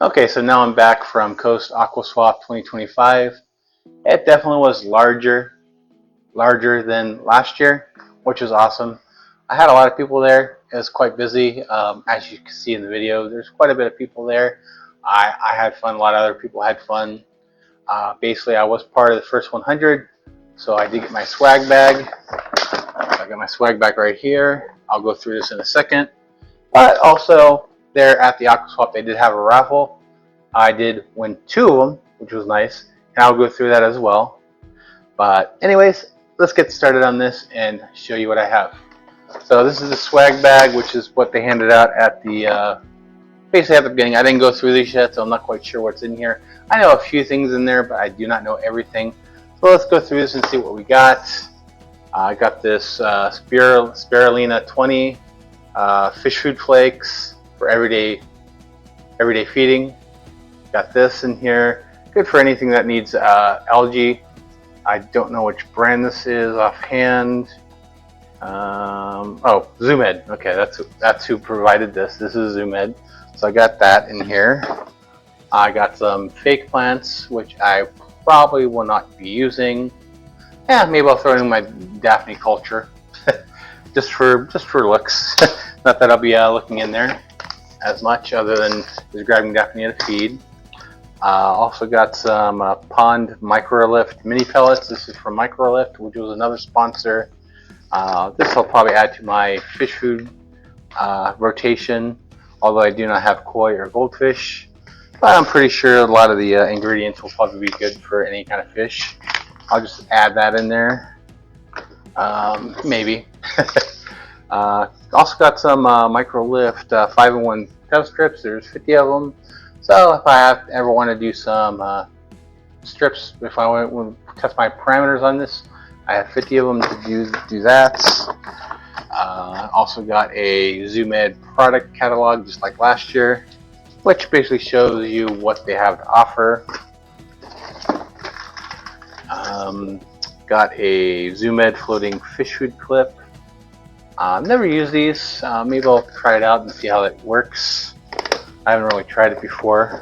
Okay, so now I'm back from Coast Aquaswap 2025. It definitely was larger than last year, which was awesome. I had a lot of people there. It was quite busy. As you can see in the video, there's quite a bit of people there. I had fun. A lot of other people had fun. Basically, I was part of the first 100, so I did get my swag bag. I got my swag bag right here. I'll go through this in a second. But also, there at the Aquaswap, they did have a raffle. I did win 2 of them, which was nice, and I'll go through that as well. But anyways, let's get started on this and show you what I have. So this is the swag bag, which is what they handed out at the basically at the beginning. I didn't go through these yet, so I'm not quite sure what's in here. I know a few things in there, but I do not know everything. So let's go through this and see what we got. I got this spirulina 20 fish food flakes for everyday feeding. Got this in here, good for anything that needs algae. I don't know which brand this is offhand. Oh, Zoomed. Okay, that's who provided this. This is Zoomed. So I got that in here. I got some fake plants, which I probably will not be using. Yeah, maybe I'll throw in my Daphne culture, just for looks. Not that I'll be looking in there as much, other than just grabbing Daphne to feed. Also got some Pond Microlift mini pellets. This is from Microlift, which was another sponsor. This I'll probably add to my fish food rotation, although I do not have koi or goldfish. But I'm pretty sure a lot of the ingredients will probably be good for any kind of fish. I'll just add that in there, maybe. Also got some Microlift 5-in-1 test strips. There's 50 of them. So if I ever want to do some strips, if I want to test my parameters on this, I have 50 of them to do that. Also got a Zoomed product catalog, just like last year, which basically shows you what they have to offer. Got a Zoomed floating fish food clip. Never used these. Maybe I'll try it out and see how it works. I haven't really tried it before.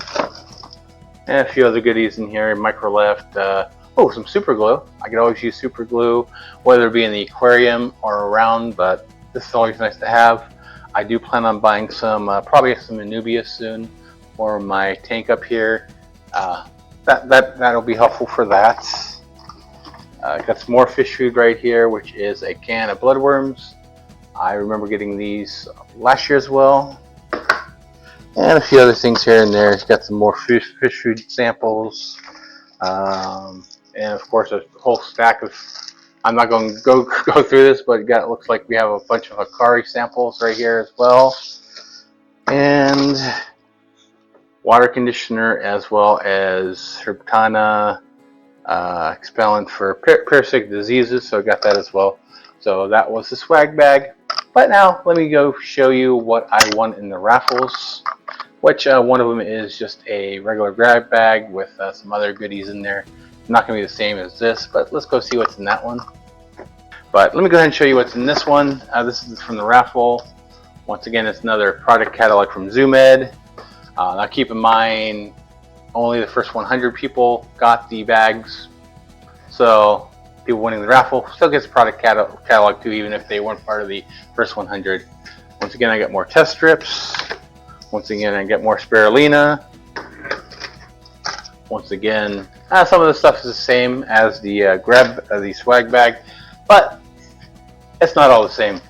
And a few other goodies in here. Microlift. Oh, some super glue. I could always use super glue, whether it be in the aquarium or around, but this is always nice to have. I do plan on buying some, probably some Anubias soon for my tank up here. That'll be helpful for that. Got some more fish food right here, which is a can of bloodworms. I remember getting these last year as well. And a few other things here and there. It's got some more fish food samples. And of course a whole stack of, I'm not going to go through this, but it looks like we have a bunch of Akari samples right here as well. And water conditioner, as well as Herbtana expellent for parasitic diseases, so I got that as well. So that was the swag bag. But now let me go show you what I won in the raffles, which one of them is just a regular grab bag with some other goodies in there. Not going to be the same as this, but let's go see what's in that one. But let me go ahead and show you what's in this one. This is from the raffle. Once again, it's another product catalog from Zoomed. Now keep in mind, only the first 100 people got the bags. So people winning the raffle still gets product catalog too, even if they weren't part of the first 100. Once again, I got more test strips. Once again, I get more spirulina. Once again, some of the stuff is the same as the the swag bag, but it's not all the same.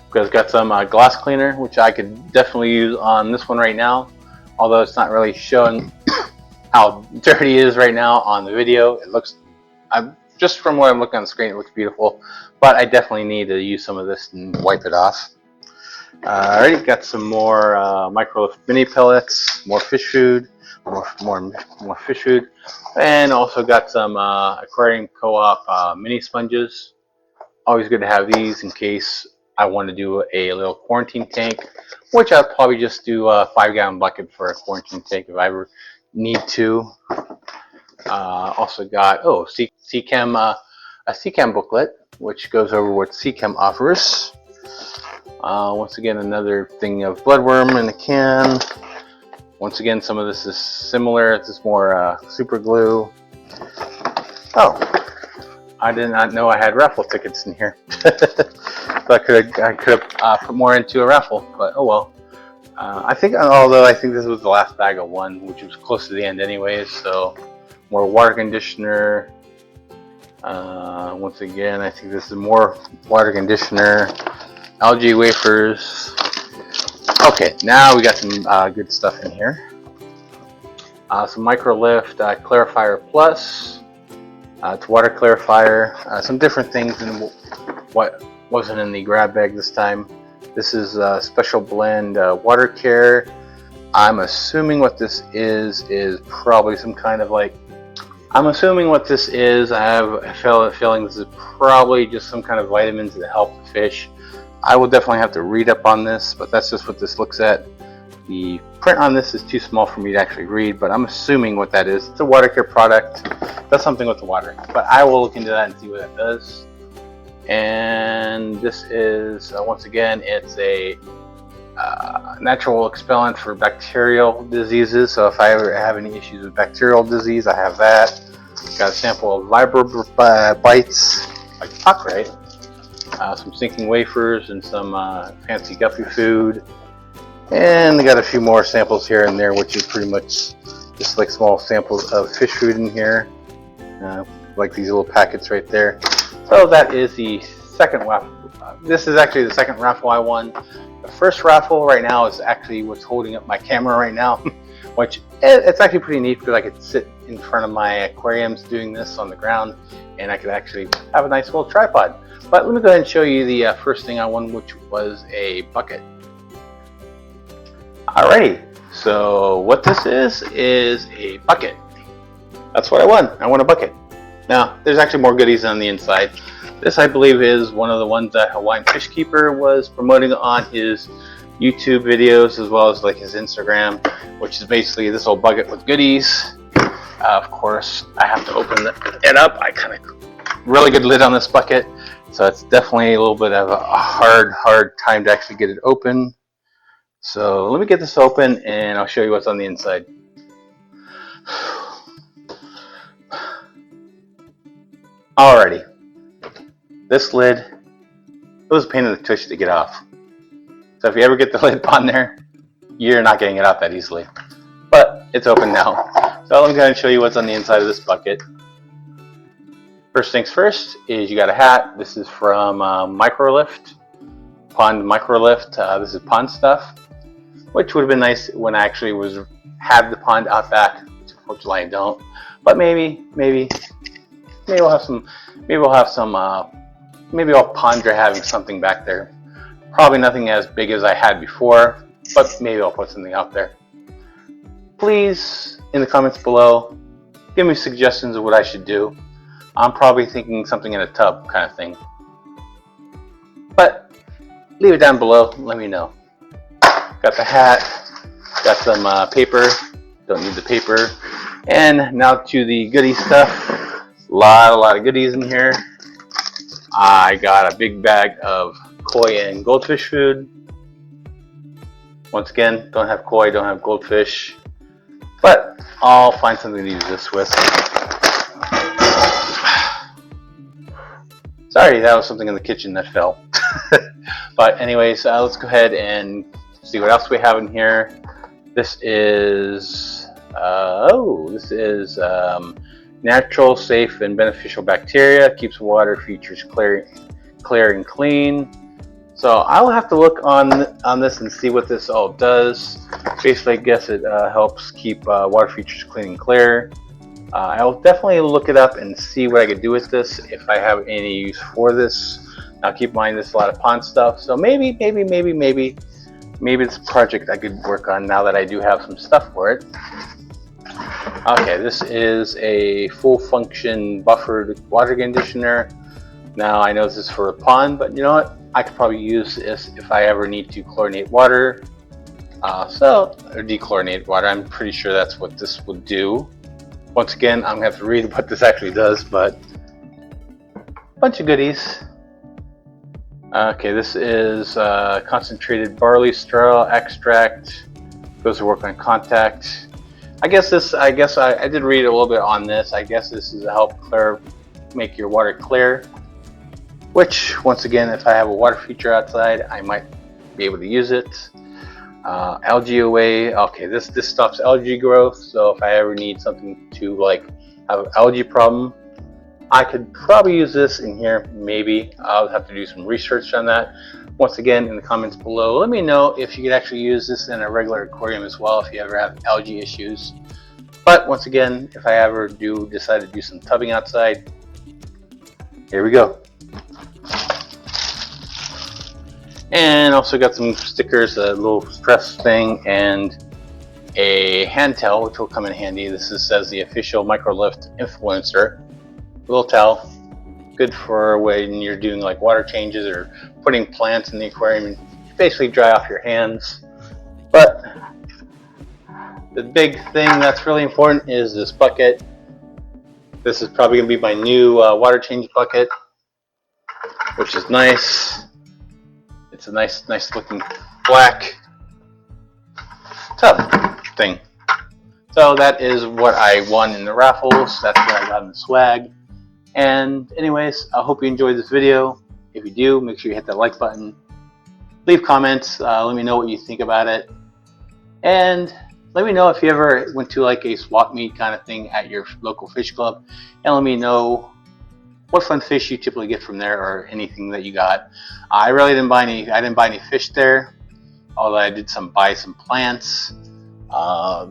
Because it's got some glass cleaner, which I could definitely use on this one right now. Although it's not really showing how dirty it is right now on the video. It looks, just from what I'm looking on the screen, it looks beautiful. But I definitely need to use some of this and wipe it off. Alright, got some more Microlift mini pellets, more fish food, more fish food, and also got some Aquarium Co-op mini sponges. Always good to have these in case I want to do a little quarantine tank, which I'll probably just do a 5-gallon bucket for a quarantine tank if I ever need to. Also got a CChem booklet, which goes over what CChem offers. Once again, another thing of bloodworm in a can. Once again, some of this is similar. It's just more super glue. Oh, I did not know I had raffle tickets in here. So I could have put more into a raffle, but oh well. Although I think this was the last bag of one, which was close to the end anyways. So more water conditioner. Once again, I think this is more water conditioner, algae wafers. Okay, now we got some good stuff in here. Some Microlift Clarifier Plus. It's water clarifier. Some different things than what wasn't in the grab bag this time. This is a special blend water care. I'm assuming what this is probably some kind of like. I'm assuming what this is. I have a feeling this is probably just some kind of vitamins that help the fish. I will definitely have to read up on this, but that's just what this looks at. The print on this is too small for me to actually read, but I'm assuming what that is. It's a water care product. Does something with the water, but I will look into that and see what that does. And this is once again, it's a natural expellant for bacterial diseases. So if I ever have any issues with bacterial disease, I have that. Got a sample of Vibra bites, like talk right. Some sinking wafers and some fancy guppy food. And I got a few more samples here and there, which is pretty much just like small samples of fish food in here, like these little packets right there. So that is the second raffle. This is actually the second raffle I won. The first raffle right now is actually what's holding up my camera right now, which it's actually pretty neat because I could sit in front of my aquariums doing this on the ground, and I could actually have a nice little tripod. But let me go ahead and show you the first thing I won, which was a bucket. Alrighty, so what this is a bucket. That's what I won. I won a bucket. Now, there's actually more goodies on the inside. This, I believe, is one of the ones that Hawaiian Fish Keeper was promoting on his YouTube videos, as well as like his Instagram, which is basically this old bucket with goodies. Of course, I have to open it up. I kind of really good lid on this bucket, so it's definitely a little bit of a hard time to actually get it open. So let me get this open and I'll show you what's on the inside. Alrighty, this lid, it was a pain in the tush to get off. So if you ever get the lid on there, you're not getting it off that easily. But it's open now. So let me go ahead and show you what's on the inside of this bucket. First things first is you got a hat. This is from Microlift, Pond Microlift. This is pond stuff, which would have been nice when I actually had the pond out back. Unfortunately, I don't. But maybe we'll have some. Maybe I'll ponder having something back there. Probably nothing as big as I had before, but maybe I'll put something out there. Please, in the comments below, give me suggestions of what I should do. I'm probably thinking something in a tub kind of thing. But leave it down below. Let me know. Got the hat. Got some paper. Don't need the paper. And now to the goodie stuff. A lot of goodies in here. I got a big bag of koi and goldfish food. Once again, don't have koi, don't have goldfish, but I'll find something to use this with. Sorry, that was something in the kitchen that fell. But anyways, let's go ahead and see what else we have in here. This is natural, safe, and beneficial bacteria. Keeps water features clear and clean. So I'll have to look on this and see what this all does. Basically, I guess it helps keep water features clean and clear. I'll definitely look it up and see what I could do with this if I have any use for this. Now keep in mind this is a lot of pond stuff, so maybe it's a project I could work on now that I do have some stuff for it. Okay, this is a full function buffered water conditioner. Now I know this is for a pond, but you know what? I could probably use this if I ever need to chlorinate water. Or dechlorinate water. I'm pretty sure that's what this would do. Once again, I'm gonna have to read what this actually does, but a bunch of goodies. Okay, this is concentrated barley straw extract. Goes to work on contact. I guess I did read a little bit on this. I guess this is to help make your water clear. Which, once again, if I have a water feature outside, I might be able to use it. Algae away. Okay, this stops algae growth. So if I ever need something to like have an algae problem, I could probably use this in here. Maybe I'll have to do some research on that. Once again, in the comments below, let me know if you could actually use this in a regular aquarium as well, if you ever have algae issues. But once again, if I ever do decide to do some tubbing outside, here we go. And also got some stickers, a little stress thing, and a hand towel, which will come in handy. This says the official Microlift influencer. Little towel, good for when you're doing like water changes or putting plants in the aquarium and basically dry off your hands. But the big thing that's really important is this bucket. This is probably going to be my new water change bucket, which is nice. It's a nice looking black tub thing. So that is what I won in the raffles. That's what I got in the swag. And anyways, I hope you enjoyed this video. If you do, make sure you hit that like button. Leave comments. Let me know what you think about it. And let me know if you ever went to like a swap meet kind of thing at your local fish club. And let me know what fun fish you typically get from there, or anything that you got. I really didn't buy any. I didn't buy any fish there, although I did buy some plants.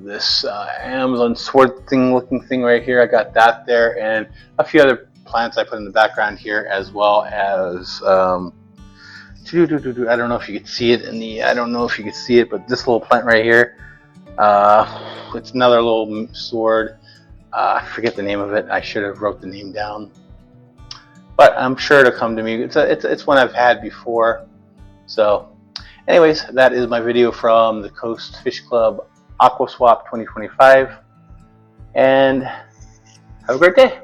This Amazon sword looking thing right here, I got that there, and a few other plants I put in the background here, as well as I don't know if you could see it in the. I don't know if you could see it, but this little plant right here. It's another little sword. I forget the name of it. I should have wrote the name down. But I'm sure it'll come to me. It's one I've had before. So, anyways, that is my video from the Coast Fish Club Aquaswap 2025. And have a great day.